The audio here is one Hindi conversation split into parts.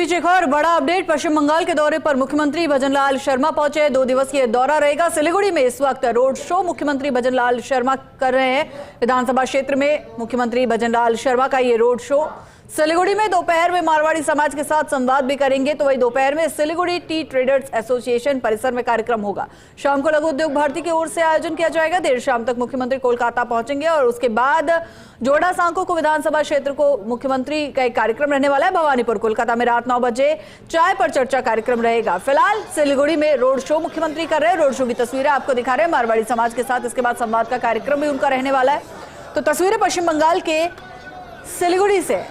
बीच एक और बड़ा अपडेट, पश्चिम बंगाल के दौरे पर मुख्यमंत्री भजनलाल शर्मा पहुंचे। 2 दिवसीय दौरा रहेगा। सिलीगुड़ी में इस वक्त रोड शो मुख्यमंत्री भजनलाल शर्मा कर रहे हैं। विधानसभा क्षेत्र में मुख्यमंत्री भजनलाल शर्मा का ये रोड शो। सिलीगुड़ी में दोपहर में मारवाड़ी समाज के साथ संवाद भी करेंगे, तो वही दोपहर में सिलीगुड़ी टी ट्रेडर्स एसोसिएशन परिसर में कार्यक्रम होगा। शाम को लघु उद्योग भारती की ओर से आयोजन किया जाएगा। देर शाम तक मुख्यमंत्री कोलकाता पहुंचेंगे और उसके बाद जोड़ा सांको को विधानसभा क्षेत्र को मुख्यमंत्री का एक कार्यक्रम रहने वाला है। भवानीपुर कोलकाता में रात 9 बजे चाय पर चर्चा कार्यक्रम रहेगा। फिलहाल सिलीगुड़ी में रोड शो मुख्यमंत्री कर रहे हैं। रोड शो की तस्वीरें आपको दिखा रहे हैं मारवाड़ी समाज के साथ। इसके बाद संवाद का कार्यक्रम भी उनका रहने वाला है। तो तस्वीरें पश्चिम बंगाल के सिलीगुड़ी से।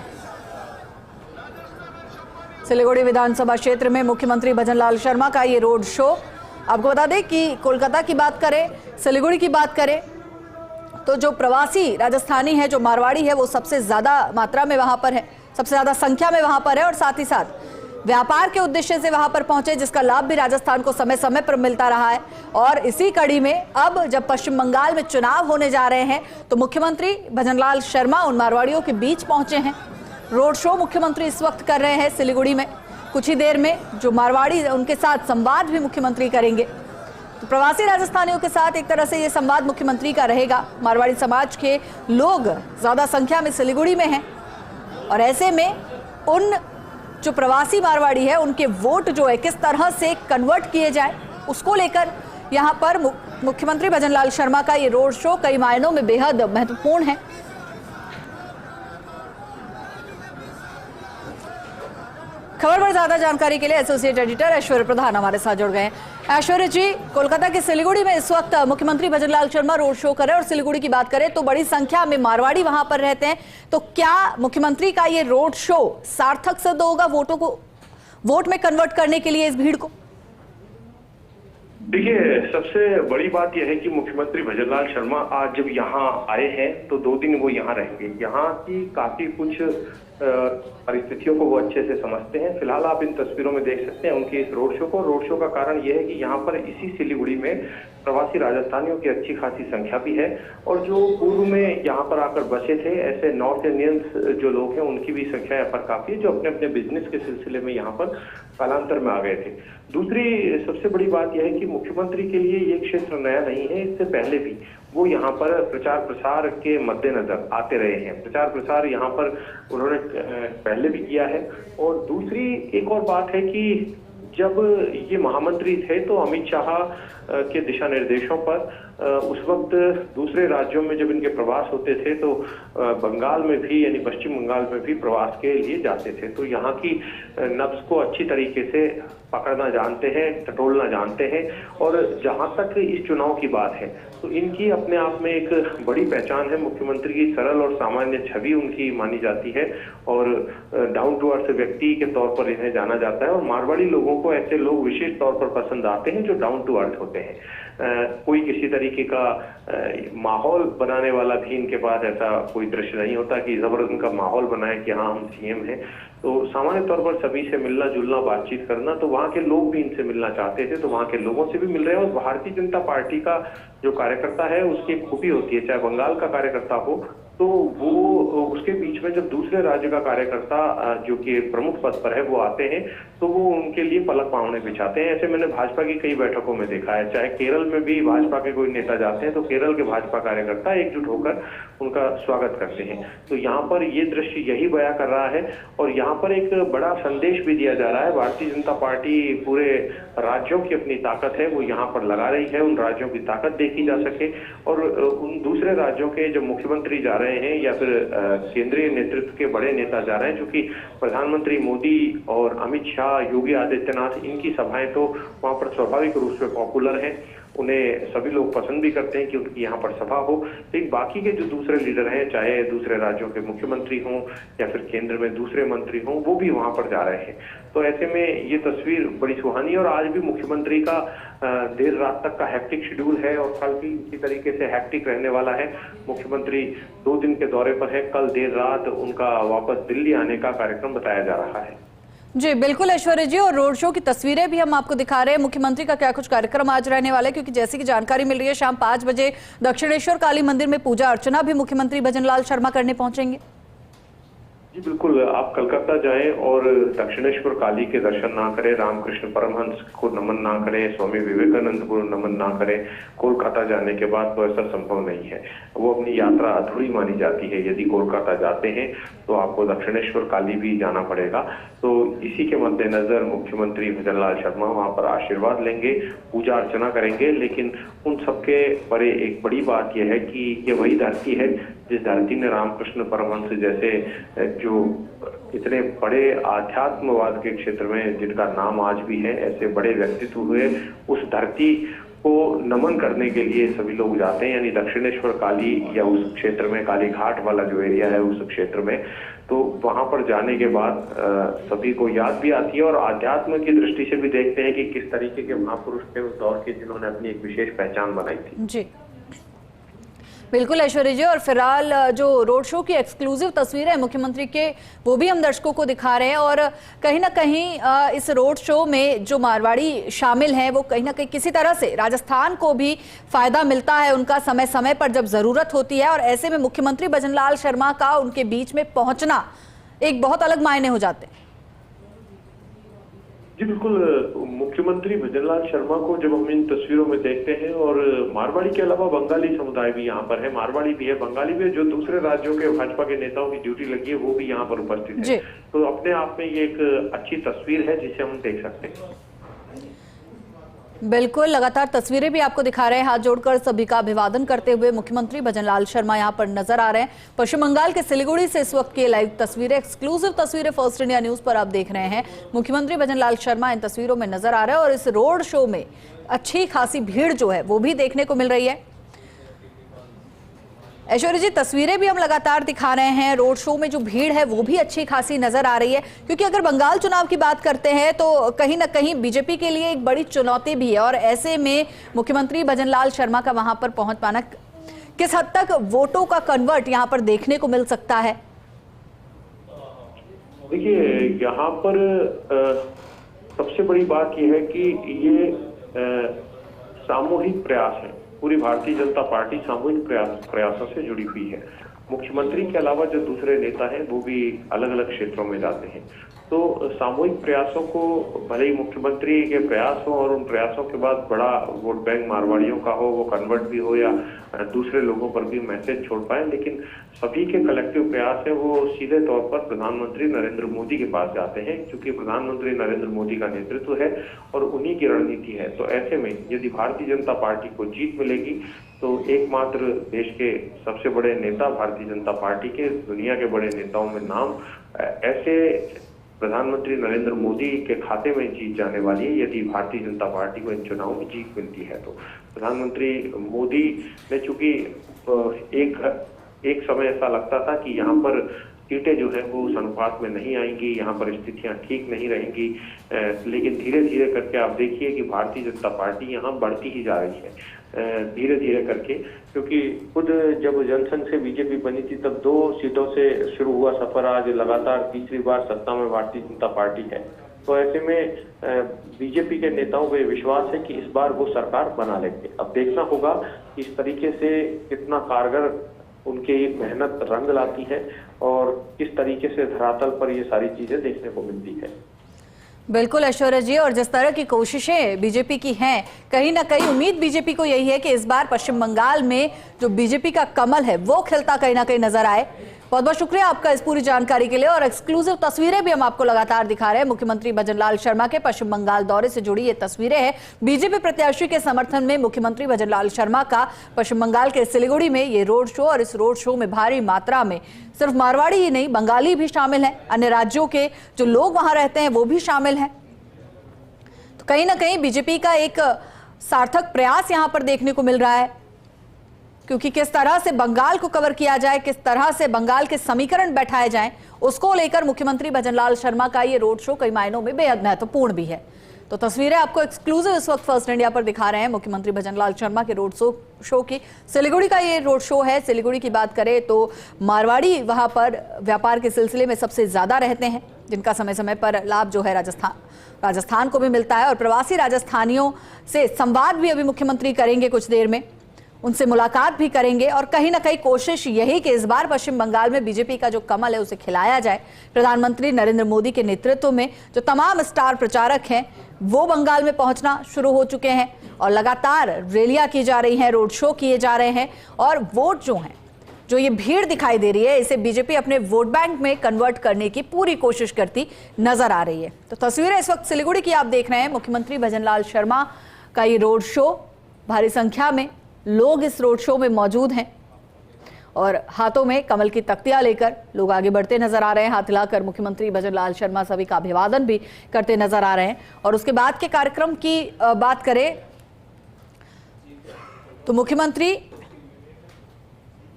सिलीगुड़ी विधानसभा क्षेत्र में मुख्यमंत्री भजनलाल शर्मा का ये रोड शो। आपको बता दें कि कोलकाता की बात करें, सिलीगुड़ी की बात करें, तो जो प्रवासी राजस्थानी है, जो मारवाड़ी है, वो सबसे ज्यादा मात्रा में वहां पर है, सबसे ज्यादा संख्या में वहां पर है और साथ ही साथ व्यापार के उद्देश्य से वहां पर पहुंचे, जिसका लाभ भी राजस्थान को समय समय पर मिलता रहा है। और इसी कड़ी में अब जब पश्चिम बंगाल में चुनाव होने जा रहे हैं, तो मुख्यमंत्री भजनलाल शर्मा उन मारवाड़ियों के बीच पहुंचे हैं। रोड शो मुख्यमंत्री इस वक्त कर रहे हैं सिलीगुड़ी में। कुछ ही देर में जो मारवाड़ी उनके साथ संवाद भी मुख्यमंत्री करेंगे। तो प्रवासी राजस्थानियों के साथ एक तरह से ये संवाद मुख्यमंत्री का रहेगा। मारवाड़ी समाज के लोग ज्यादा संख्या में सिलीगुड़ी में हैं और ऐसे में उन जो प्रवासी मारवाड़ी है, उनके वोट जो है किस तरह से कन्वर्ट किए जाए, उसको लेकर यहाँ पर मुख्यमंत्री भजनलाल शर्मा का ये रोड शो कई मायनों में बेहद महत्वपूर्ण है। खबर पर ज्यादा जानकारी के लिए एसोसिएट एडिटर ऐश्वर्य प्रधान हमारे साथ जुड़ गए हैं। ऐश्वर्य जी, कोलकाता के सिलीगुड़ी में इस वक्त मुख्यमंत्री भजनलाल शर्मा रोड शो कर रहे हैं और सिलीगुड़ी की बात करें तो बड़ी संख्या में मारवाड़ी वहां पर रहते हैं। तो क्या मुख्यमंत्री का ये रोड शो सार्थक सिद्ध होगा वोटों को वोट में कन्वर्ट करने के लिए इस भीड़ को? देखिए, सबसे बड़ी बात यह है कि मुख्यमंत्री भजनलाल शर्मा आज जब यहाँ आए हैं तो 2 दिन वो यहाँ रहेंगे। यहाँ की काफी कुछ परिस्थितियों को वो अच्छे से समझते हैं। फिलहाल आप इन तस्वीरों में देख सकते हैं उनके इस रोड शो को। रोड शो का कारण यह है कि यहाँ पर इसी सिलीगुड़ी में प्रवासी राजस्थानियों की अच्छी खासी संख्या भी है और जो पूर्व में यहाँ पर आकर बसे थे, ऐसे नॉर्थ इंडियंस जो लोग हैं, उनकी भी संख्या यहाँ पर काफी है, जो अपने अपने बिजनेस के सिलसिले में यहाँ पर कालांतर में आ गए थे। दूसरी सबसे बड़ी बात यह है कि मुख्यमंत्री के लिए ये क्षेत्र नया नहीं है। इससे पहले भी वो यहाँ पर प्रचार प्रसार के मद्देनजर आते रहे हैं। प्रचार प्रसार यहाँ पर उन्होंने पहले भी किया है। और दूसरी एक और बात है कि जब ये महामंत्री थे तो अमित शाह के दिशा निर्देशों पर उस वक्त दूसरे राज्यों में जब इनके प्रवास होते थे तो बंगाल में भी, यानी पश्चिम बंगाल में भी प्रवास के लिए जाते थे। तो यहाँ की नब्ज को अच्छी तरीके से पकड़ना जानते हैं, टटोलना जानते हैं। और जहां तक इस चुनाव की बात है तो इनकी अपने आप में एक बड़ी पहचान है। मुख्यमंत्री की सरल और सामान्य छवि उनकी मानी जाती है और डाउन टू अर्थ व्यक्ति के तौर पर इन्हें जाना जाता है। और मारवाड़ी लोगों को ऐसे लोग विशेष तौर पर पसंद आते हैं जो डाउन टू अर्थ होते हैं। कोई किसी तरीके का माहौल बनाने वाला भी इनके पास ऐसा कोई दृश्य नहीं होता कि जबरदस्त उनका माहौल बनाए कि हाँ हम सीएम हैं। तो सामान्य तौर पर सभी से मिलना जुलना, बातचीत करना, तो वहाँ के लोग भी इनसे मिलना चाहते थे, तो वहाँ के लोगों से भी मिल रहे हैं। और भारतीय जनता पार्टी का जो कार्यकर्ता है उसकी एक खूबी होती है, चाहे बंगाल का कार्यकर्ता हो तो वो उसके बीच में जब दूसरे राज्य का कार्यकर्ता जो कि प्रमुख पद पर है वो आते हैं तो वो उनके लिए पलक पावने बिछाते हैं। ऐसे मैंने भाजपा की कई बैठकों में देखा है। चाहे केरल में भी भाजपा के कोई नेता जाते हैं तो केरल के भाजपा कार्यकर्ता एकजुट होकर उनका स्वागत करते हैं। तो यहाँ पर ये दृश्य यही बयां कर रहा है और यहाँ पर एक बड़ा संदेश भी दिया जा रहा है। भारतीय जनता पार्टी पूरे राज्यों की अपनी ताकत है वो यहाँ पर लगा रही है। उन राज्यों की ताकत देखी जा सके और उन दूसरे राज्यों के जो मुख्यमंत्री जा रहे हैं या फिर केंद्रीय नेतृत्व के बड़े नेता जा रहे हैं, क्योंकि प्रधानमंत्री मोदी और अमित शाह, योगी आदित्यनाथ, इनकी सभाएं तो वहां पर स्वाभाविक रूप से पॉपुलर हैं। उन्हें सभी लोग पसंद भी करते हैं कि उनकी यहाँ पर सभा हो। लेकिन बाकी के जो दूसरे लीडर हैं, चाहे दूसरे राज्यों के मुख्यमंत्री हों या फिर केंद्र में दूसरे मंत्री हों, वो भी वहां पर जा रहे हैं। तो ऐसे में ये तस्वीर बड़ी सुहानी है। और आज भी मुख्यमंत्री का देर रात तक का हैक्टिक शेड्यूल है और कल भी इसी तरीके से हैक्टिक रहने वाला है। मुख्यमंत्री 2 दिन के दौरे पर है। कल देर रात उनका वापस दिल्ली आने का कार्यक्रम बताया जा रहा है। जी बिल्कुल ऐश्वर्य जी, और रोड शो की तस्वीरें भी हम आपको दिखा रहे हैं। मुख्यमंत्री का क्या कुछ कार्यक्रम आज रहने वाला है, क्योंकि जैसे कि जानकारी मिल रही है शाम 5 बजे दक्षिणेश्वर काली मंदिर में पूजा अर्चना भी मुख्यमंत्री भजनलाल शर्मा करने पहुंचेंगे। जी बिल्कुल, आप कलकत्ता जाएं और दक्षिणेश्वर काली के दर्शन ना करें, रामकृष्ण परमहंस को नमन ना करें, स्वामी विवेकानंद को नमन ना करें, कोलकाता जाने के बाद तो ऐसा संभव नहीं है। वो अपनी यात्रा अधूरी मानी जाती है। यदि कोलकाता जाते हैं तो आपको दक्षिणेश्वर काली भी जाना पड़ेगा। तो इसी के मद्देनजर मुख्यमंत्री भजनलाल शर्मा वहां पर आशीर्वाद लेंगे, पूजा अर्चना करेंगे। लेकिन उन सबके परे एक बड़ी बात यह है कि ये वही धरती है जिस धरती ने रामकृष्ण परमहंस जैसे जो इतने बड़े आध्यात्मवाद के क्षेत्र में जिनका नाम आज भी है, ऐसे बड़े व्यक्तित्व हुए, उस धरती को नमन करने के लिए सभी लोग जाते हैं। यानी दक्षिणेश्वर काली या उस क्षेत्र में काली घाट वाला जो एरिया है उस क्षेत्र में, तो वहां पर जाने के बाद सभी को याद भी आती है और आध्यात्म की दृष्टि से भी देखते हैं कि किस तरीके के महापुरुष थे उस दौर के जिन्होंने अपनी एक विशेष पहचान बनाई थी। जी बिल्कुल ऐश्वर्या जी, और फिलहाल जो रोड शो की एक्सक्लूसिव तस्वीरें हैं मुख्यमंत्री के, वो भी हम दर्शकों को दिखा रहे हैं। और कहीं ना कहीं इस रोड शो में जो मारवाड़ी शामिल हैं वो कहीं ना कहीं किसी तरह से राजस्थान को भी फायदा मिलता है उनका समय समय पर जब जरूरत होती है। और ऐसे में मुख्यमंत्री भजनलाल शर्मा का उनके बीच में पहुंचना एक बहुत अलग मायने हो जाते हैं। जी बिल्कुल, मुख्यमंत्री भजनलाल शर्मा को जब हम इन तस्वीरों में देखते हैं, और मारवाड़ी के अलावा बंगाली समुदाय भी यहाँ पर है, मारवाड़ी भी है, बंगाली भी है, जो दूसरे राज्यों के भाजपा के नेताओं की ड्यूटी लगी है वो भी यहाँ पर उपस्थित है। तो अपने आप में ये एक अच्छी तस्वीर है जिसे हम देख सकते हैं। बिल्कुल, लगातार तस्वीरें भी आपको दिखा रहे हैं। हाथ जोड़कर सभी का अभिवादन करते हुए मुख्यमंत्री भजनलाल शर्मा यहां पर नजर आ रहे हैं। पश्चिम बंगाल के सिलीगुड़ी से इस वक्त की लाइव तस्वीरें, एक्सक्लूसिव तस्वीरें फर्स्ट इंडिया न्यूज पर आप देख रहे हैं। मुख्यमंत्री भजनलाल शर्मा इन तस्वीरों में नजर आ रहे हैं और इस रोड शो में अच्छी खासी भीड़ जो है वो भी देखने को मिल रही है। ऐश्वर्या जी, तस्वीरें भी हम लगातार दिखा रहे हैं। रोड शो में जो भीड़ है वो भी अच्छी खासी नजर आ रही है, क्योंकि अगर बंगाल चुनाव की बात करते हैं तो कहीं ना कहीं बीजेपी के लिए एक बड़ी चुनौती भी है। और ऐसे में मुख्यमंत्री भजनलाल शर्मा का वहां पर पहुंच पाना किस हद तक वोटों का कन्वर्ट यहां पर देखने को मिल सकता है? देखिए, यहाँ पर सबसे बड़ी बात यह है कि ये सामूहिक प्रयास है। पूरी भारतीय जनता पार्टी सामूहिक प्रयासों से जुड़ी हुई है। मुख्यमंत्री के अलावा जो दूसरे नेता हैं वो भी अलग अलग क्षेत्रों में जाते हैं। तो सामूहिक प्रयासों को, भले ही मुख्यमंत्री के प्रयास हो और उन प्रयासों के बाद बड़ा वोट बैंक मारवाड़ियों का हो, वो कन्वर्ट भी हो या दूसरे लोगों पर भी मैसेज छोड़ पाए, लेकिन सभी के कलेक्टिव प्रयास है वो सीधे तौर पर प्रधानमंत्री नरेंद्र मोदी के पास जाते हैं, क्योंकि प्रधानमंत्री नरेंद्र मोदी का नेतृत्व है और उन्हीं की रणनीति है। तो ऐसे में यदि भारतीय जनता पार्टी को जीत मिलेगी तो एकमात्र देश के सबसे बड़े नेता भारतीय जनता पार्टी के, दुनिया के बड़े नेताओं में नाम ऐसे प्रधानमंत्री नरेंद्र मोदी के खाते में जीत जाने वाली है यदि भारतीय जनता पार्टी को इन चुनावों में जीत मिलती है। तो प्रधानमंत्री मोदी ने, चूंकि एक समय ऐसा लगता था कि यहाँ पर सीटें जो है वो उस अनुपात में नहीं आएंगी, यहाँ पर स्थितियां ठीक नहीं रहेंगी, लेकिन धीरे धीरे करके आप देखिए कि भारतीय जनता पार्टी यहाँ बढ़ती ही जा रही है धीरे धीरे करके। क्योंकि खुद जब जनसंघ से बीजेपी बनी थी तब 2 सीटों से शुरू हुआ सफर, आज लगातार तीसरी बार सत्ता में भारतीय जनता पार्टी है। तो ऐसे में बीजेपी के नेताओं को विश्वास है कि इस बार वो सरकार बना लेंगे। अब देखना होगा कि इस तरीके से कितना कारगर उनकी मेहनत रंग लाती है और किस तरीके से धरातल पर ये सारी चीजें देखने को मिलती है। बिल्कुल ऐश्वर्या जी, और जिस तरह की कोशिशें बीजेपी की हैं, कहीं ना कहीं उम्मीद बीजेपी को यही है कि इस बार पश्चिम बंगाल में जो बीजेपी का कमल है वो खिलता कहीं ना कहीं नजर आए। बहुत बहुत शुक्रिया आपका इस पूरी जानकारी के लिए। और एक्सक्लूसिव तस्वीरें भी हम आपको लगातार दिखा रहे हैं। मुख्यमंत्री भजनलाल शर्मा के पश्चिम बंगाल दौरे से जुड़ी ये तस्वीरें हैं। बीजेपी प्रत्याशी के समर्थन में मुख्यमंत्री भजनलाल शर्मा का पश्चिम बंगाल के सिलीगुड़ी में ये रोड शो, और इस रोड शो में भारी मात्रा में सिर्फ मारवाड़ी ही नहीं, बंगाली भी शामिल हैं, अन्य राज्यों के जो लोग वहां रहते हैं वो भी शामिल हैं। तो कहीं ना कहीं बीजेपी का एक सार्थक प्रयास यहां पर देखने को मिल रहा है, क्योंकि किस तरह से बंगाल को कवर किया जाए, किस तरह से बंगाल के समीकरण बैठाए जाएं, उसको लेकर मुख्यमंत्री भजनलाल शर्मा का ये रोड शो कई मायनों में बेहद महत्वपूर्ण भी है। तो तस्वीरें आपको एक्सक्लूसिव इस वक्त फर्स्ट इंडिया पर दिखा रहे हैं मुख्यमंत्री भजनलाल शर्मा के रोड शो की। सिलीगुड़ी का ये रोड शो है। सिलीगुड़ी की बात करें तो मारवाड़ी वहां पर व्यापार के सिलसिले में सबसे ज्यादा रहते हैं, जिनका समय समय पर लाभ जो है राजस्थान को भी मिलता है। और प्रवासी राजस्थानियों से संवाद भी अभी मुख्यमंत्री करेंगे कुछ देर में। उनसे मुलाकात भी करेंगे और कहीं ना कहीं कोशिश यही कि इस बार पश्चिम बंगाल में बीजेपी का जो कमल है उसे खिलाया जाए। प्रधानमंत्री नरेंद्र मोदी के नेतृत्व में जो तमाम स्टार प्रचारक हैं वो बंगाल में पहुंचना शुरू हो चुके हैं और लगातार रैलियां की जा रही हैं, रोड शो किए जा रहे हैं और वोट जो है, जो ये भीड़ दिखाई दे रही है, इसे बीजेपी अपने वोट बैंक में कन्वर्ट करने की पूरी कोशिश करती नजर आ रही है। तो तस्वीरें इस वक्त सिलीगुड़ी की आप देख रहे हैं। मुख्यमंत्री भजनलाल शर्मा का ये रोड शो, भारी संख्या में लोग इस रोड शो में मौजूद हैं और हाथों में कमल की तख्तियां लेकर लोग आगे बढ़ते नजर आ रहे हैं। हाथ हिलाकर मुख्यमंत्री भजनलाल शर्मा सभी का अभिवादन भी करते नजर आ रहे हैं। और उसके बाद के कार्यक्रम की बात करें तो मुख्यमंत्री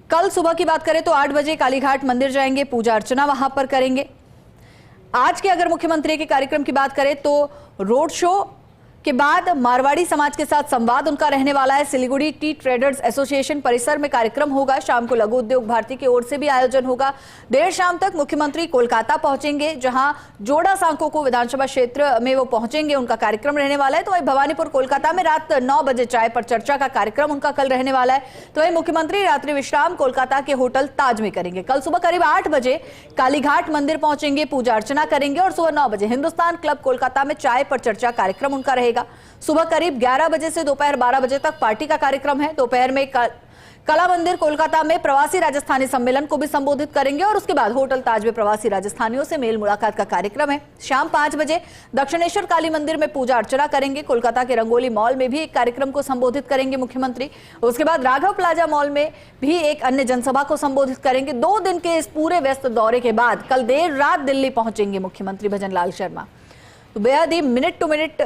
कल सुबह की बात करें तो 8 बजे कालीघाट मंदिर जाएंगे, पूजा अर्चना वहां पर करेंगे। आज के अगर मुख्यमंत्री के कार्यक्रम की बात करें तो रोड शो के बाद मारवाड़ी समाज के साथ संवाद उनका रहने वाला है। सिलीगुड़ी टी ट्रेडर्स एसोसिएशन परिसर में कार्यक्रम होगा। शाम को लघु उद्योग भारती की ओर से भी आयोजन होगा। देर शाम तक मुख्यमंत्री कोलकाता पहुंचेंगे, जहां जोड़ा सांको को विधानसभा क्षेत्र में वो पहुंचेंगे, उनका कार्यक्रम रहने वाला है। तो वहीं भवानीपुर कोलकाता में रात 9 बजे चाय पर चर्चा का कार्यक्रम उनका कल रहने वाला है। तो वहीं मुख्यमंत्री रात्रि विश्राम कोलकाता के होटल ताज में करेंगे। कल सुबह करीब 8 बजे कालीघाट मंदिर पहुंचेंगे, पूजा अर्चना करेंगे और सुबह 9 बजे हिंदुस्तान क्लब कोलकाता में चाय पर चर्चा कार्यक्रम उनका रहेगा। सुबह करीब 11 बजे से दोपहर 12 बजे तक पार्टी का कार्यक्रम है। दोपहर में कला मंदिर कोलकाता में प्रवासी राजस्थानी सम्मेलन को भी संबोधित करेंगे और उसके बाद होटल ताज में प्रवासी राजस्थानियों से मेल मुलाकात का कार्यक्रम है। शाम 5 बजे दक्षिणेश्वर काली मंदिर में पूजा अर्चना करेंगे। कोलकाता के रंगोली मॉल में भी एक कार्यक्रम को संबोधित करेंगे मुख्यमंत्री। उसके बाद राघव प्लाजा मॉल में भी एक अन्य जनसभा को संबोधित करेंगे। 2 दिन के इस पूरे व्यस्त दौरे के बाद कल देर रात दिल्ली पहुंचेंगे मुख्यमंत्री भजनलाल शर्मा। तो बेहद ही मिनट टू मिनट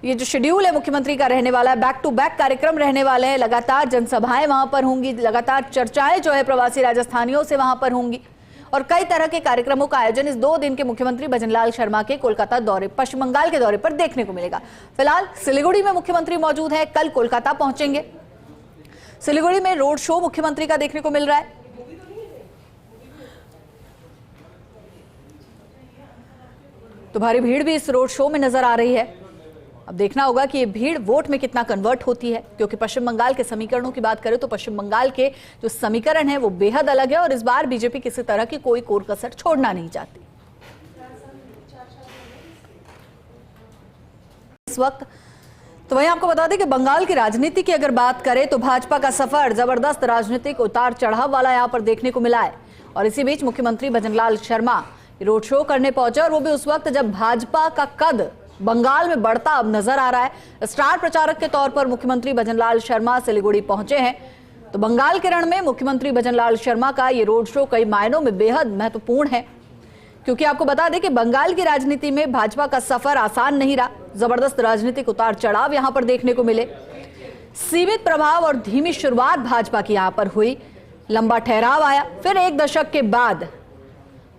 ये जो शेड्यूल है मुख्यमंत्री का रहने वाला है, बैक टू बैक कार्यक्रम रहने वाले हैं। लगातार जनसभाएं वहां पर होंगी, लगातार चर्चाएं जो है प्रवासी राजस्थानियों से वहां पर होंगी और कई तरह के कार्यक्रमों का आयोजन इस 2 दिन के मुख्यमंत्री भजनलाल शर्मा के कोलकाता दौरे, पश्चिम बंगाल के दौरे पर देखने को मिलेगा। फिलहाल सिलीगुड़ी में मुख्यमंत्री मौजूद है, कल कोलकाता पहुंचेंगे। सिलीगुड़ी में रोड शो मुख्यमंत्री का देखने को मिल रहा है। तो भारी भीड़ भी इस रोड शो में नजर आ रही है। अब देखना होगा कि ये भीड़ वोट में कितना कन्वर्ट होती है, क्योंकि पश्चिम बंगाल के समीकरणों की बात करें तो पश्चिम बंगाल के जो समीकरण है वो बेहद अलग है और इस बार बीजेपी किसी तरह की कोई कोर कसर छोड़ना नहीं चाहती इस वक्त। तो वहीं आपको बता दें कि बंगाल की राजनीति की अगर बात करें तो भाजपा का सफर जबरदस्त राजनीतिक उतार चढ़ाव वाला यहां पर देखने को मिला है। और इसी बीच मुख्यमंत्री भजनलाल शर्मा रोड शो करने पहुंचे और वो भी उस वक्त जब भाजपा का कद बंगाल में बढ़ता अब नजर आ रहा है। स्टार प्रचारक के तौर पर मुख्यमंत्री भजनलाल शर्मा सिलीगुड़ी पहुंचे हैं। तो बंगाल के रण में मुख्यमंत्री भजनलाल शर्मा का ये रोड शो कई मायनों में बेहद महत्वपूर्ण है, क्योंकि आपको बता दें कि बंगाल की राजनीति में भाजपा का सफर आसान नहीं रहा। जबरदस्त राजनीतिक उतार चढ़ाव यहां पर देखने को मिले। सीमित प्रभाव और धीमी शुरुआत भाजपा की यहां पर हुई, लंबा ठहराव आया, फिर 1 दशक के बाद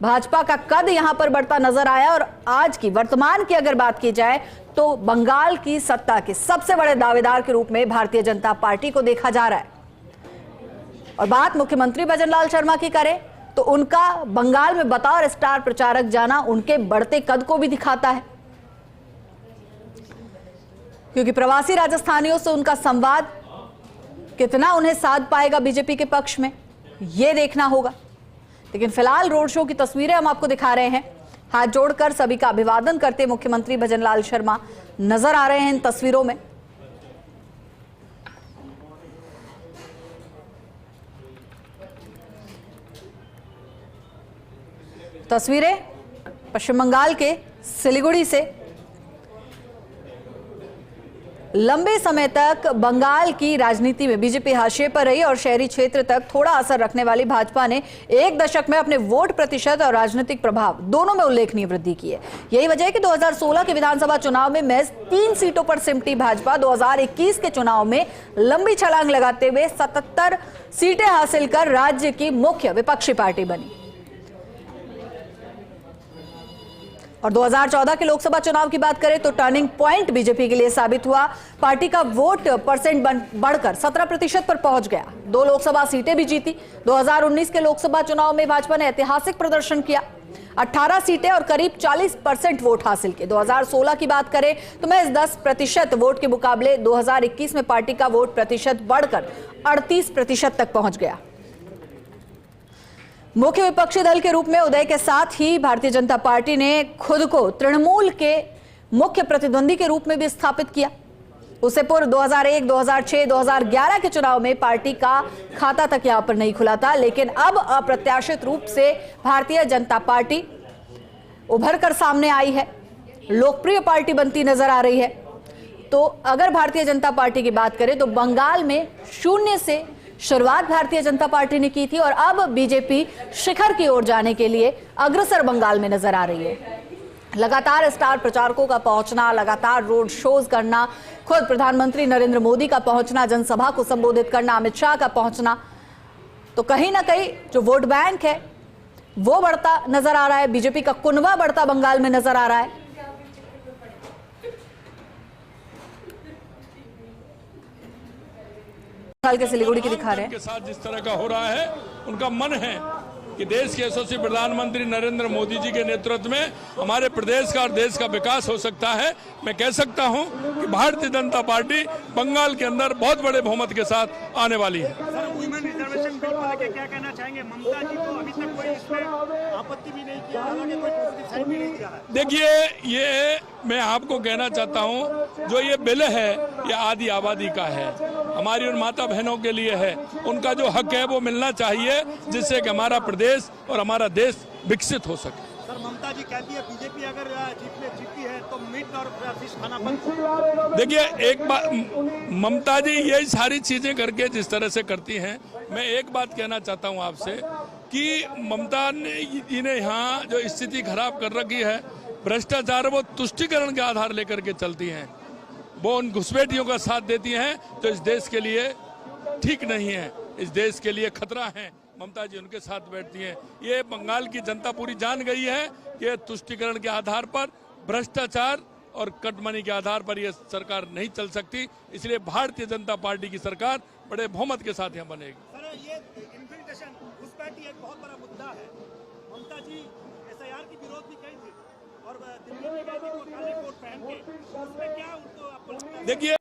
भाजपा का कद यहां पर बढ़ता नजर आया और आज की वर्तमान की अगर बात की जाए तो बंगाल की सत्ता के सबसे बड़े दावेदार के रूप में भारतीय जनता पार्टी को देखा जा रहा है। और बात मुख्यमंत्री भजनलाल शर्मा की करें तो उनका बंगाल में बतौर स्टार प्रचारक जाना उनके बढ़ते कद को भी दिखाता है, क्योंकि प्रवासी राजस्थानियों से उनका संवाद कितना उन्हें साध पाएगा बीजेपी के पक्ष में, यह देखना होगा। लेकिन फिलहाल रोड शो की तस्वीरें हम आपको दिखा रहे हैं। हाथ जोड़कर सभी का अभिवादन करते मुख्यमंत्री भजनलाल शर्मा नजर आ रहे हैं इन तस्वीरों में। तस्वीरें पश्चिम बंगाल के सिलीगुड़ी से। लंबे समय तक बंगाल की राजनीति में बीजेपी हाशिए पर रही और शहरी क्षेत्र तक थोड़ा असर रखने वाली भाजपा ने 1 दशक में अपने वोट प्रतिशत और राजनीतिक प्रभाव दोनों में उल्लेखनीय वृद्धि की है। यही वजह है कि 2016 के विधानसभा चुनाव में महज 3 सीटों पर सिमटी भाजपा 2021 के चुनाव में लंबी छलांग लगाते हुए 77 सीटें हासिल कर राज्य की मुख्य विपक्षी पार्टी बनी। और 2014 के लोकसभा चुनाव की बात करें तो टर्निंग पॉइंट बीजेपी के लिए साबित हुआ। पार्टी का वोट परसेंट बढ़कर 17% पर पहुंच गया। 2 लोकसभा सीटें भी जीती। 2019 के लोकसभा चुनाव में भाजपा ने ऐतिहासिक प्रदर्शन किया। 18 सीटें और करीब 40% वोट हासिल किए। 2016 की बात करें तो महज 10% वोट के मुकाबले 2021 में पार्टी का वोट प्रतिशत बढ़कर 38% तक पहुंच गया। मुख्य विपक्षी दल के रूप में उदय के साथ ही भारतीय जनता पार्टी ने खुद को तृणमूल के मुख्य प्रतिद्वंदी के रूप में भी स्थापित किया। उससे पूर्व 2001, 2006, 2011 के चुनाव में पार्टी का खाता तक यहां पर नहीं खुला था, लेकिन अब अप्रत्याशित रूप से भारतीय जनता पार्टी उभर कर सामने आई है, लोकप्रिय पार्टी बनती नजर आ रही है। तो अगर भारतीय जनता पार्टी की बात करें तो बंगाल में शून्य से शुरुआत भारतीय जनता पार्टी ने की थी और अब बीजेपी शिखर की ओर जाने के लिए अग्रसर बंगाल में नजर आ रही है। लगातार स्टार प्रचारकों का पहुंचना, लगातार रोड शोज करना, खुद प्रधानमंत्री नरेंद्र मोदी का पहुंचना, जनसभा को संबोधित करना, अमित शाह का पहुंचना, तो कहीं ना कहीं जो वोट बैंक है वो बढ़ता नजर आ रहा है। बीजेपी का कुनबा बढ़ता बंगाल में नजर आ रहा है। साल के सिलीगुड़ी की दिखा रहे हैं के साथ जिस तरह का हो रहा है, उनका मन है कि देश के यशस्वी प्रधानमंत्री नरेंद्र मोदी जी के नेतृत्व में हमारे प्रदेश का और देश का विकास हो सकता है। मैं कह सकता हूं कि भारतीय जनता पार्टी बंगाल के अंदर बहुत बड़े बहुमत के साथ आने वाली है। सर, वुमेन रिजर्वेशन बिल को लेकर क्या कहना चाहेंगे? ममता जी को अभी तक कोई इसमें आपत्ति भी नहीं किया, हालांकि कोई साइन भी नहीं दिया है। देखिए, ये मैं आपको कहना चाहता हूं, जो ये बिल है ये आदि आबादी का है, हमारी उन माता बहनों के लिए है। उनका जो हक है वो मिलना चाहिए, जिससे कि हमारा प्रदेश और हमारा देश विकसित हो सके। सर, ममता जी कहती है बीजेपी अगर जीतती है तो मीट और फिश खाना बंद। देखिए, एक बात, ममता जी यही सारी चीजें करके जिस तरह से करती हैं, मैं एक बात कहना चाहता हूं आपसे कि ममता ने इन्हें यहाँ जो स्थिति खराब कर रखी है, भ्रष्टाचार, वो तुष्टिकरण के आधार लेकर के चलती हैं। वो उन घुसपैठियों का साथ देती हैं जो इस देश के लिए ठीक नहीं है, इस देश के लिए खतरा है। ममता जी उनके साथ बैठती हैं। ये बंगाल की जनता पूरी जान गई है कि तुष्टिकरण के आधार पर, भ्रष्टाचार और कटमनी के आधार पर यह सरकार नहीं चल सकती। इसलिए भारतीय जनता पार्टी की सरकार बड़े बहुमत के साथ यहाँ बनेगी। सर, ये इन्फिल्ट्रेशन घुसपैठी एक बहुत बड़ा मुद्दा है। ममता जी SIR की विरोध भी कही थी और दिल्ली में गई थी वो काले कोट पहन के, उसमें क्या उनको आपको लगता है? देखिए,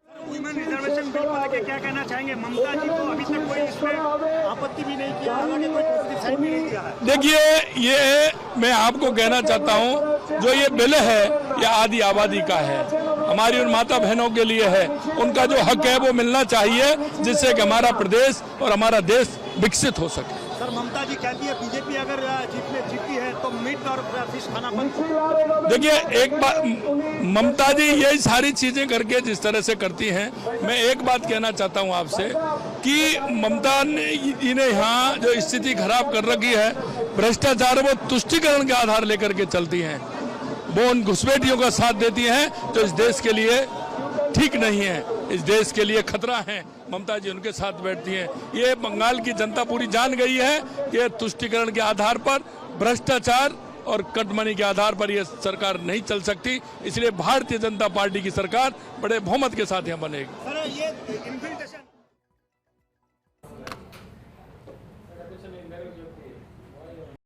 वुमेन रिजर्वेशन बिल को लेकर क्या कहना चाहेंगे? ममता जी को अभी तक कोई इसमें आपत्ति भी नहीं किया, हालांकि कोई साइन भी नहीं दिया है। देखिए, ये मैं आपको कहना चाहता हूं, जो ये बिल है ये आदि आबादी का है, हमारी उन माता बहनों के लिए है। उनका जो हक है वो मिलना चाहिए, जिससे कि हमारा प्रदेश और हमारा देश विकसित हो सके। सर, ममता जी कहती है बीजेपी अगर जीतती है तो मीट और फिश खाना बंद। देखिए, एक बात, ममता जी यही सारी चीजें करके जिस तरह से करती हैं, मैं एक बात कहना चाहता हूं आपसे कि ममता ने इन्हें यहाँ जो स्थिति खराब कर रखी है, भ्रष्टाचार, वो तुष्टिकरण के आधार लेकर के चलती हैं। वो उन घुसपैठियों का साथ देती हैं जो इस देश के लिए ठीक नहीं है, इस देश के लिए खतरा है। ममता जी उनके साथ बैठती हैं। ये बंगाल की जनता पूरी जान गई है कि तुष्टिकरण के आधार पर, भ्रष्टाचार और कटमनी के आधार पर यह सरकार नहीं चल सकती। इसलिए भारतीय जनता पार्टी की सरकार बड़े बहुमत के साथ यहाँ बनेगी। सर, ये इन्फिल्ट्रेशन